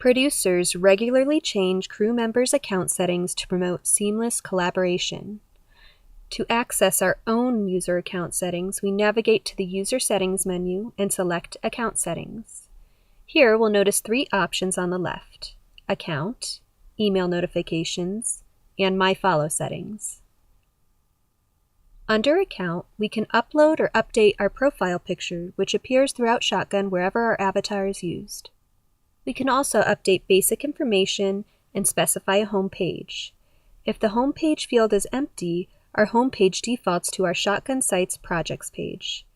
Producers regularly change crew members' account settings to promote seamless collaboration. To access our own user account settings, we navigate to the User Settings menu and select Account Settings. Here we'll notice three options on the left: Account, Email Notifications, and My Follow settings. Under Account, we can upload or update our profile picture, which appears throughout Shotgun wherever our avatar is used. We can also update basic information and specify a home page. If the home page field is empty, our home page defaults to our Shotgun Sites Projects page.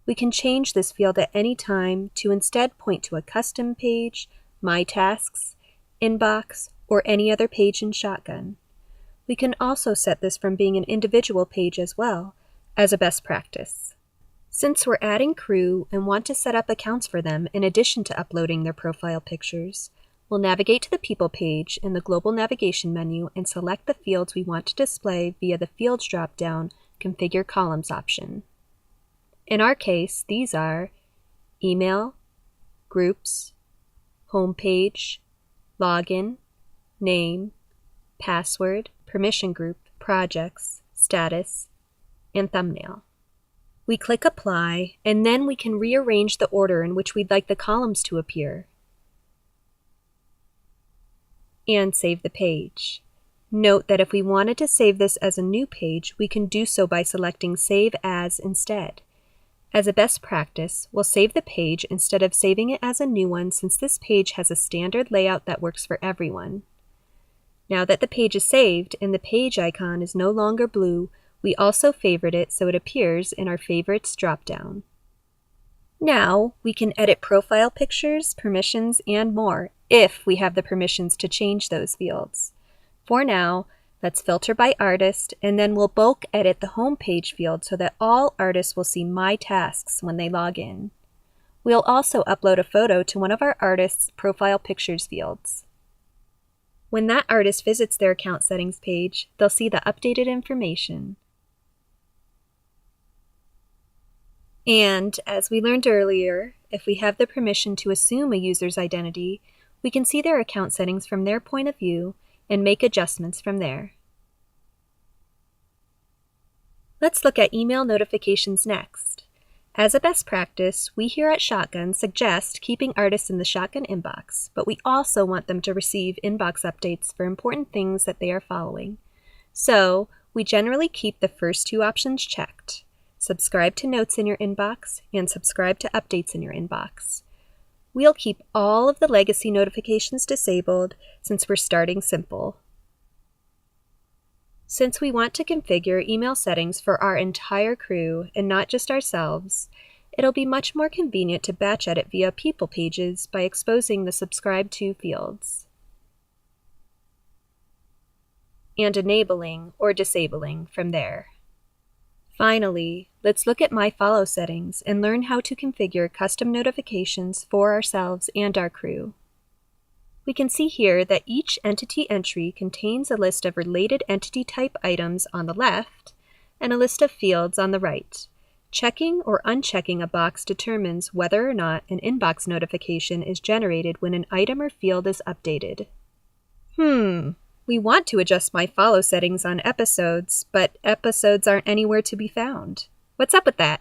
We can change this field at any time to instead point to a custom page, My Tasks, Inbox, or any other page in Shotgun. We can also set this from being an individual page as well, as a best practice. Since we're adding crew and want to set up accounts for them in addition to uploading their profile pictures, we'll navigate to the People page in the Global Navigation menu and select the fields we want to display via the Fields drop-down Configure Columns option. In our case, these are Email, Groups, Home Page, Login, Name, Password, Permission Group, Projects, Status, and Thumbnail. We click Apply, and then we can rearrange the order in which we'd like the columns to appear, and save the page. Note that if we wanted to save this as a new page, we can do so by selecting Save As instead. As a best practice, we'll save the page instead of saving it as a new one, since this page has a standard layout that works for everyone. Now that the page is saved and the page icon is no longer blue, we also favorite it so it appears in our Favorites drop-down. Now we can edit profile pictures, permissions, and more, if we have the permissions to change those fields. For now, let's filter by artist, and then we'll bulk edit the home page field so that all artists will see My Tasks when they log in. We'll also upload a photo to one of our artists' profile pictures fields. When that artist visits their account settings page, they'll see the updated information. And, as we learned earlier, if we have the permission to assume a user's identity, we can see their account settings from their point of view and make adjustments from there. Let's look at email notifications next. As a best practice, we here at Shotgun suggest keeping artists in the Shotgun inbox, but we also want them to receive inbox updates for important things that they are following. So, we generally keep the first two options checked: subscribe to notes in your inbox and subscribe to updates in your inbox. We'll keep all of the legacy notifications disabled since we're starting simple. Since we want to configure email settings for our entire crew and not just ourselves, it'll be much more convenient to batch edit via People pages by exposing the Subscribe To fields and enabling or disabling from there. Finally, let's look at My Follow settings and learn how to configure custom notifications for ourselves and our crew. We can see here that each entity entry contains a list of related entity type items on the left and a list of fields on the right. Checking or unchecking a box determines whether or not an inbox notification is generated when an item or field is updated. We want to adjust My Follow settings on episodes, but episodes aren't anywhere to be found. What's up with that?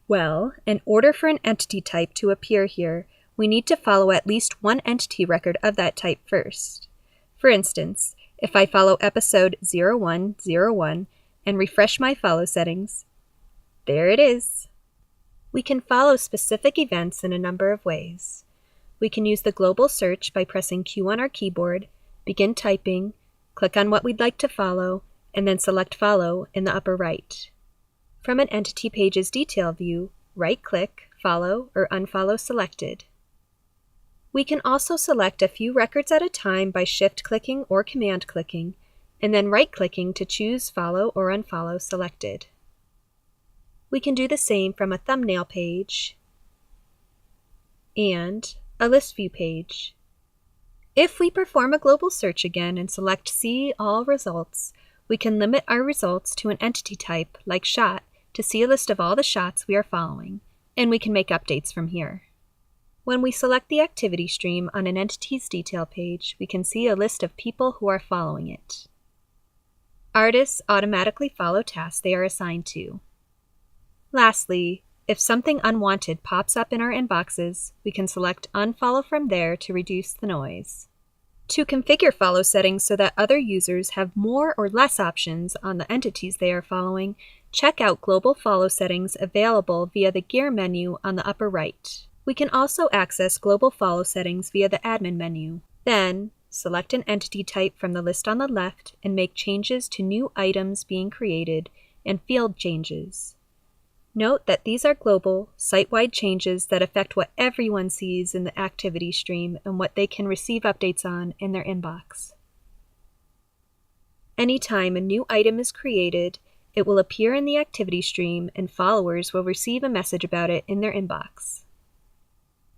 Well, in order for an entity type to appear here, we need to follow at least one entity record of that type first. For instance, if I follow episode 0101 and refresh My Follow settings, there it is. We can follow specific events in a number of ways. We can use the global search by pressing Q on our keyboard, begin typing, click on what we'd like to follow, and then select Follow in the upper right. From an entity page's detail view, right-click, Follow or Unfollow selected. We can also select a few records at a time by shift-clicking or command-clicking, and then right-clicking to choose Follow or Unfollow selected. We can do the same from a thumbnail page and a list view page. If we perform a global search again and select See All Results, we can limit our results to an entity type, like shot, to see a list of all the shots we are following, and we can make updates from here. When we select the activity stream on an entity's detail page, we can see a list of people who are following it. Artists automatically follow tasks they are assigned to. Lastly, if something unwanted pops up in our inboxes, we can select Unfollow from there to reduce the noise. To configure follow settings so that other users have more or less options on the entities they are following, check out Global Follow settings available via the Gear menu on the upper right. We can also access Global Follow settings via the Admin menu. Then, select an entity type from the list on the left and make changes to new items being created and field changes. Note that these are global, site-wide changes that affect what everyone sees in the activity stream and what they can receive updates on in their inbox. Anytime a new item is created, it will appear in the activity stream and followers will receive a message about it in their inbox.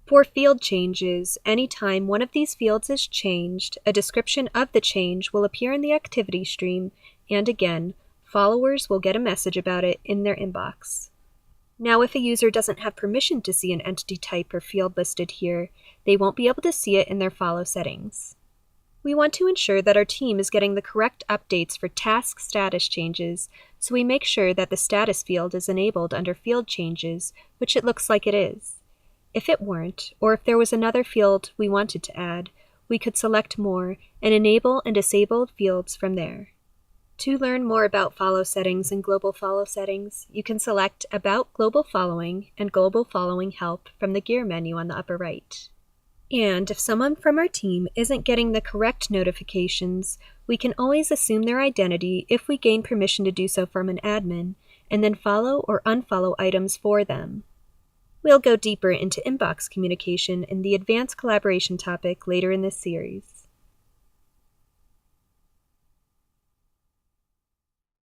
For field changes, anytime one of these fields is changed, a description of the change will appear in the activity stream, and again, followers will get a message about it in their inbox. Now, if a user doesn't have permission to see an entity type or field listed here, they won't be able to see it in their follow settings. We want to ensure that our team is getting the correct updates for task status changes, so we make sure that the status field is enabled under field changes, which it looks like it is. If it weren't, or if there was another field we wanted to add, we could select more and enable and disable fields from there. To learn more about follow settings and global follow settings, you can select About Global Following and Global Following Help from the Gear menu on the upper right. And if someone from our team isn't getting the correct notifications, we can always assume their identity if we gain permission to do so from an admin, and then follow or unfollow items for them. We'll go deeper into inbox communication in the advanced collaboration topic later in this series.